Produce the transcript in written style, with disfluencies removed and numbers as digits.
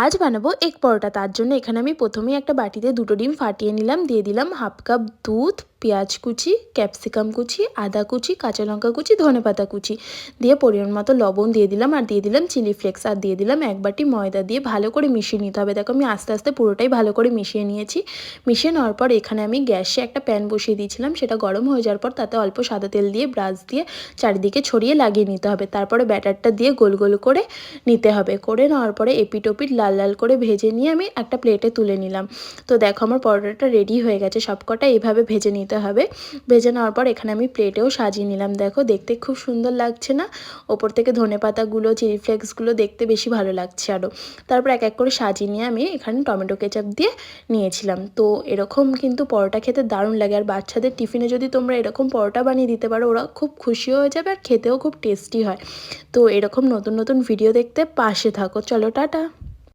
আজ বানাবো এগ পরোটা। তার জন্য এখানে আমি প্রথমেই একটা বাটিতে 2টো ডিম ফাটিয়ে নিলাম, দিয়ে দিলাম হাফ কাপ দুধ, পেঁয়াজ কুচি, ক্যাপসিকাম কুচি, আদা কুচি, কাঁচা লঙ্কা কুচি, ধনেপাতা কুচি, দিয়ে পরিমাণ মতো লবণ দিয়ে দিলাম, আর দিয়ে দিলাম চিলি ফ্লেক্স, আর দিয়ে দিলাম 1 বাটি ময়দা, দিয়ে ভালো করে মিশিয়ে নিতে হবে। দেখো আমি আস্তে আস্তে পুরোটাই ভালো করে মিশিয়ে নিয়েছি। মিশিয়ে নেওয়ার পর এখানে আমি গ্যাসে একটা প্যান বসিয়ে দিয়েছিলাম, সেটা গরম হয়ে যাওয়ার পর তাতে অল্প সাদা তেল দিয়ে ব্রাশ দিয়ে চারিদিকে ছড়িয়ে লাগিয়ে নিতে হবে। তারপরে ব্যাটারটা দিয়ে গোল গোল করে নিতে হবে। করে নেওয়ার পরে এপিট ওপিট লাল লাল করে ভেজে নিয়ে আমি একটা প্লেটে তুলে নিলাম। তো দেখো আমার পরোটাটা রেডি হয়ে গেছে। সবকটা এইভাবে ভেজে নিতে হবে। ভেজে নেওয়ার পর এখানে আমি প্লেটেও সাজিয়ে নিলাম। দেখো দেখতে খুব সুন্দর লাগছে না? ওপর থেকে ধনেপাতাগুলো, চিলি ফ্লেক্সগুলো দেখতে বেশি ভালো লাগছে আরও। তারপর এক এক করে সাজিয়ে নিয়ে আমি এখানে টমেটো কেচাপ দিয়ে নিয়েছিলাম। তো এরকম কিন্তু পরোটা খেতে দারুণ লাগে, আর বাচ্চাদের টিফিনে যদি তোমরা এরকম পরোটা বানিয়ে দিতে পারো, ওরা খুব খুশিও হয়ে যাবে আর খেতেও খুব টেস্টি হয়। তো এরকম নতুন নতুন ভিডিও দেখতে পাশে থাকো। চলো টাটা।